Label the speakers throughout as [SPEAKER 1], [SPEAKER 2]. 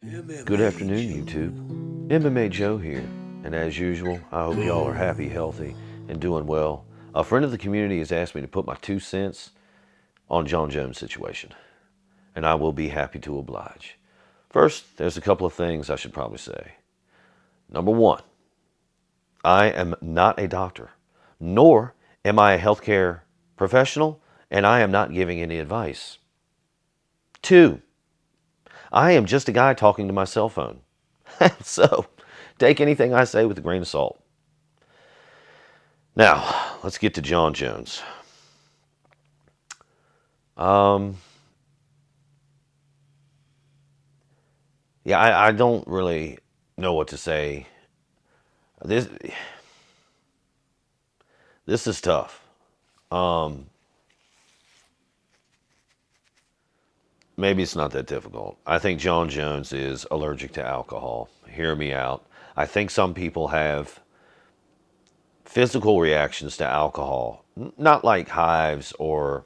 [SPEAKER 1] Good afternoon, YouTube. MMA Joe here, and as usual, I hope y'all are happy, healthy, and doing well. A friend of the community has asked me to put my 2 cents on Jon Jones' situation, and I will be happy to oblige. First, there's a couple of things I should probably say. Number one, I am not a doctor, nor am I a healthcare professional, and I am not giving any advice. Two, I am just a guy talking to my cell phone. So, take anything I say with a grain of salt. Now, let's get to Jon Jones. Um, yeah, I don't really know what to say. This this is tough. Um, Maybe it's not that difficult. I think Jon Jones is allergic to alcohol. Hear me out. I think some people have physical reactions to alcohol, not like hives or,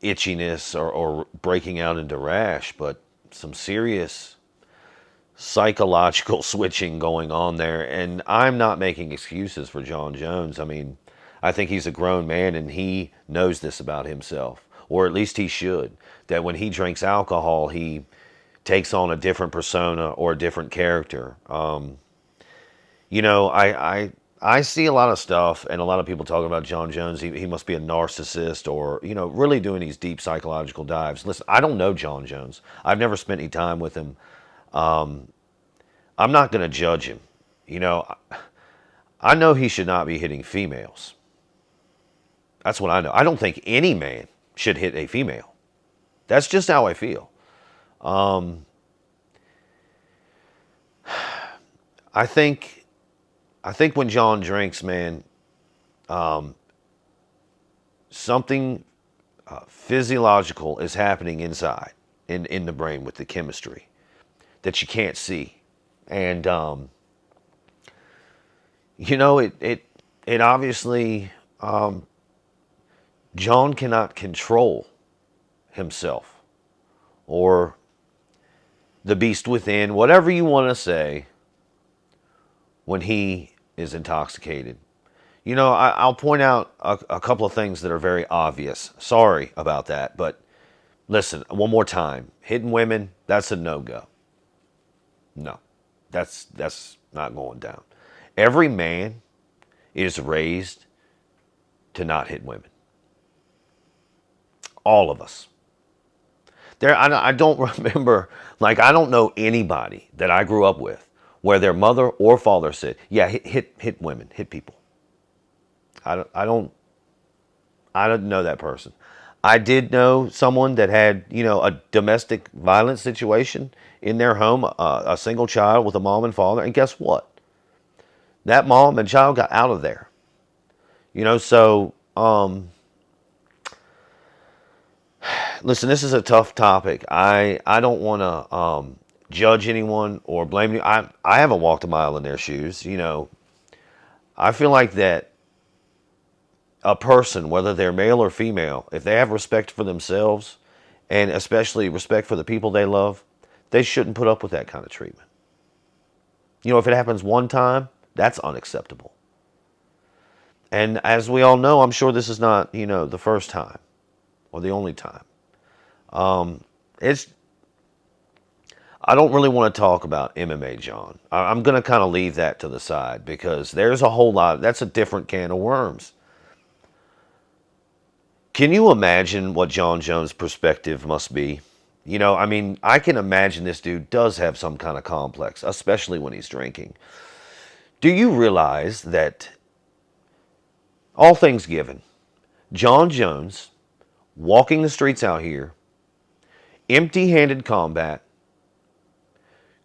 [SPEAKER 1] itchiness or breaking out into rash, but some serious psychological switching going on there. And I'm not making excuses for Jon Jones. I mean, I think he's a grown man and he knows this about himself, or at least he should, that when he drinks alcohol, he takes on a different persona or a different character. I see a lot of stuff and a lot of people talking about Jon Jones. He must be a narcissist or, really doing these deep psychological dives. Listen, I don't know Jon Jones. I've never spent any time with him. I'm not going to judge him. You know, I know he should not be hitting females. That's what I know. I don't think any man should hit a female. That's just how I feel. Um, I think I think when Jon drinks, man, um, something physiological is happening inside in the brain with the chemistry that you can't see, and it obviously Jon cannot control himself or the beast within, whatever you want to say, when he is intoxicated. I'll point out a couple of things that are very obvious. Sorry about that, but listen, one more time. Hitting women, that's a no-go. No, that's not going down. Every man is raised to not hit women. All of us. I don't remember, like, I don't know anybody that I grew up with where their mother or father said, "Yeah, hit women, hit people." I don't know that person. I did know someone that had, a domestic violence situation in their home, a single child with a mom and father, and guess what? That mom and child got out of there. So listen, this is a tough topic. I don't want to judge anyone or blame you. I haven't walked a mile in their shoes. I feel like that a person, whether they're male or female, if they have respect for themselves and especially respect for the people they love, they shouldn't put up with that kind of treatment. If it happens one time, that's unacceptable. And as we all know, I'm sure this is not, the first time or the only time. It's I don't really want to talk about MMA, John. I'm going to kind of leave that to the side because there's a whole lot. That's a different can of worms. Can you imagine what Jon Jones' perspective must be? I mean, I can imagine this dude does have some kind of complex, especially when he's drinking. Do you realize that, all things given, Jon Jones walking the streets out here, empty handed combat,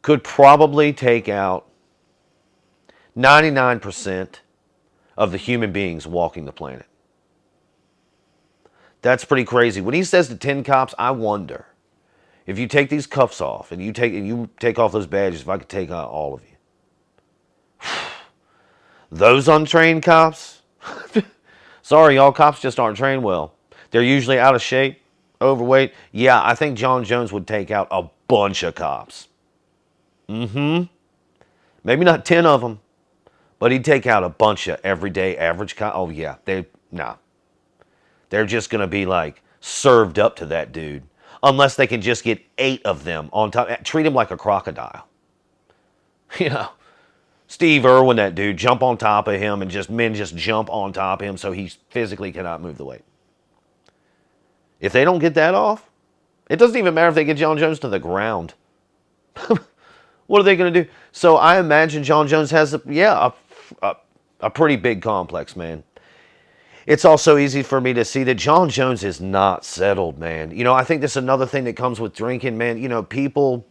[SPEAKER 1] could probably take out 99% of the human beings walking the planet? That's pretty crazy. When he says to 10 cops, I wonder if you take these cuffs off and you take off those badges, if I could take out all of you. Those untrained cops, sorry, y'all, cops just aren't trained well. They're usually out of shape, overweight. Yeah, I think Jon Jones would take out a bunch of cops. Maybe not 10 of them, but he'd take out a bunch of everyday average cops. Oh, yeah. They're just going to be like served up to that dude. Unless they can just get 8 of them on top. Treat him like a crocodile. You know, Steve Irwin, that dude, jump on top of him and men just jump on top of him so he physically cannot move the weight. If they don't get that off, it doesn't even matter if they get Jon Jones to the ground. What are they going to do? So I imagine Jon Jones has a pretty big complex, man. It's also easy for me to see that Jon Jones is not settled, man. You know, I think that's another thing that comes with drinking, man. You know, people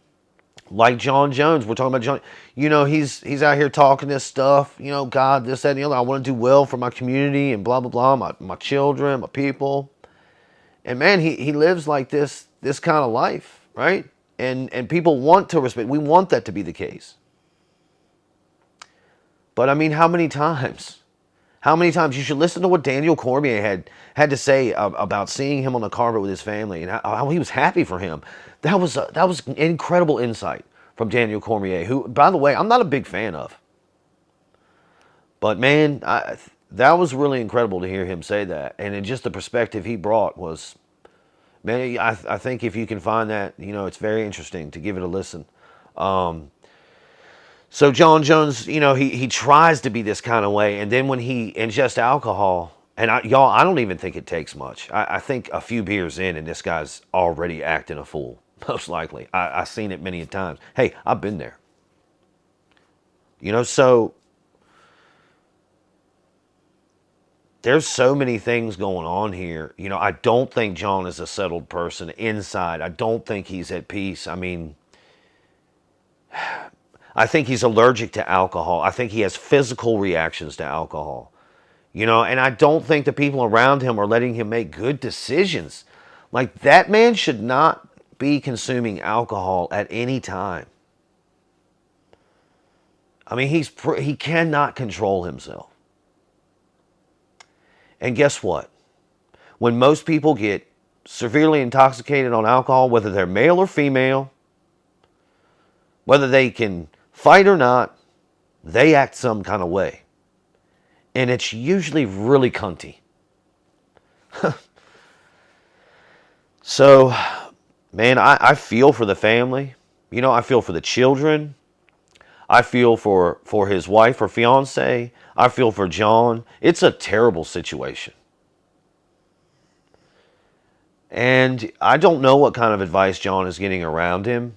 [SPEAKER 1] like Jon Jones, we're talking about Jon, you know, he's out here talking this stuff, you know, God, this, that, and the other. I want to do well for my community and blah, blah, blah, my children, my people. And man, he lives like this kind of life, right? And people want to respect. We want that to be the case. But I mean, how many times? How many times? You should listen to what Daniel Cormier had to say about seeing him on the carpet with his family and how he was happy for him. That was incredible insight from Daniel Cormier, who, by the way, I'm not a big fan of. But man, that was really incredible to hear him say that. And just the perspective he brought was, man, I think if you can find that, you know, it's very interesting to give it a listen. So Jon Jones, you know, he tries to be this kind of way, and then when he ingests alcohol, and I don't even think it takes much. I think a few beers in, and this guy's already acting a fool, most likely. I've seen it many times. Hey, I've been there. You know, so there's so many things going on here. You know, I don't think Jon is a settled person inside. I don't think he's at peace. I mean, I think he's allergic to alcohol. I think he has physical reactions to alcohol. You know, and I don't think the people around him are letting him make good decisions. Like, that man should not be consuming alcohol at any time. I mean, he cannot control himself. And guess what? When most people get severely intoxicated on alcohol, whether they're male or female, whether they can fight or not, they act some kind of way. And it's usually really cunty. So, man, I feel for the family. You know, I feel for the children. I feel for his wife or fiance. I feel for Jon. It's a terrible situation. And I don't know what kind of advice Jon is getting around him.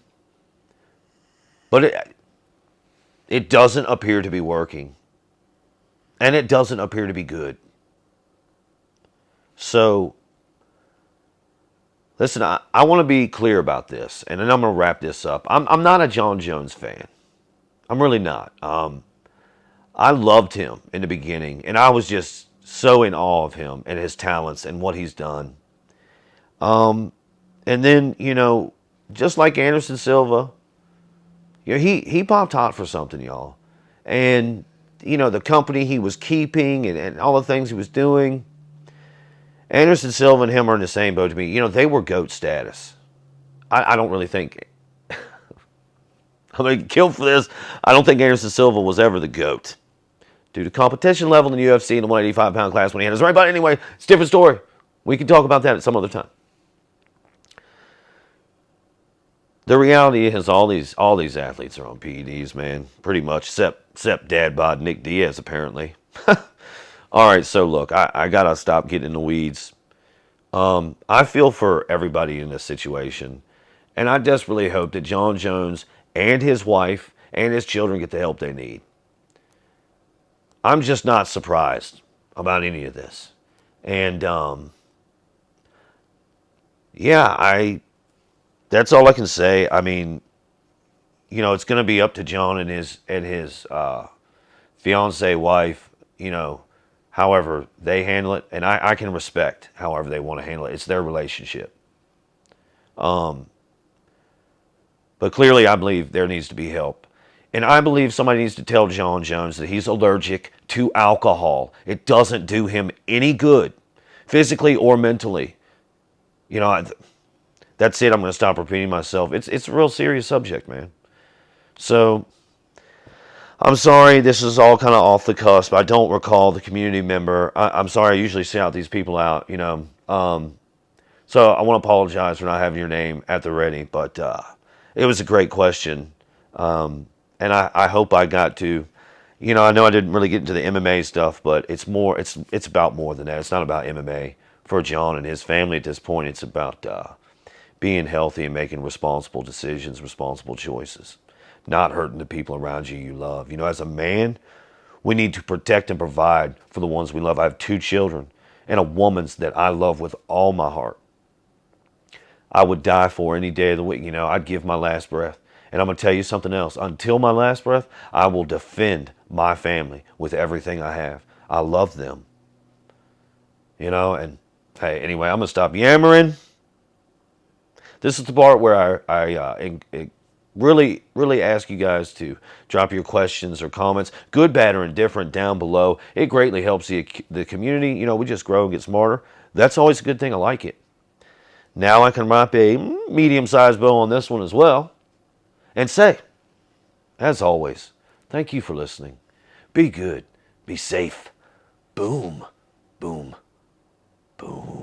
[SPEAKER 1] But it doesn't appear to be working. And it doesn't appear to be good. So, listen, I want to be clear about this. And then I'm going to wrap this up. I'm not a Jon Jones fan. I'm really not. I loved him in the beginning. And I was just so in awe of him and his talents and what he's done. And then, you know, just like Anderson Silva, you know, he popped hot for something, y'all. And, you know, the company he was keeping and all the things he was doing. Anderson Silva and him are in the same boat to me. You know, they were GOAT status. I don't really think... I'm going to get killed for this. I don't think Anderson Silva was ever the GOAT. Due to competition level in the UFC in the 185-pound class when he had his right. But anyway, it's a different story. We can talk about that at some other time. The reality is all these athletes are on PEDs, man. Pretty much, except dad bod Nick Diaz, apparently. All right, so look, I got to stop getting in the weeds. I feel for everybody in this situation. And I desperately hope that Jon Jones and his wife and his children get the help they need. I'm just not surprised about any of this. And, yeah, that's all I can say. I mean, you know, it's going to be up to Jon and his fiance, wife, you know, however they handle it. And I can respect however they want to handle it. It's their relationship. But clearly I believe there needs to be help. And I believe somebody needs to tell Jon Jones that he's allergic to alcohol. It doesn't do him any good, physically or mentally. You know, That's it. I'm going to stop repeating myself. It's a real serious subject, man. So I'm sorry, this is all kind of off the cusp. I don't recall the community member. I'm sorry, I usually shout these people out, you know. So I want to apologize for not having your name at the ready, but it was a great question. And I hope I got to, you know, I know I didn't really get into the MMA stuff, but it's about more than that. It's not about MMA for Jon and his family at this point. It's about being healthy and making responsible decisions, responsible choices, not hurting the people around you love. You know, as a man, we need to protect and provide for the ones we love. I have 2 children and a woman that I love with all my heart. I would die for any day of the week. You know, I'd give my last breath. And I'm going to tell you something else. Until my last breath, I will defend my family with everything I have. I love them. You know, and hey, anyway, I'm going to stop yammering. This is the part where I really ask you guys to drop your questions or comments, good, bad, or indifferent, down below. It greatly helps the community. You know, we just grow and get smarter. That's always a good thing. I like it. Now I can wrap a medium-sized bow on this one as well and say, as always, thank you for listening. Be good. Be safe. Boom. Boom. Boom.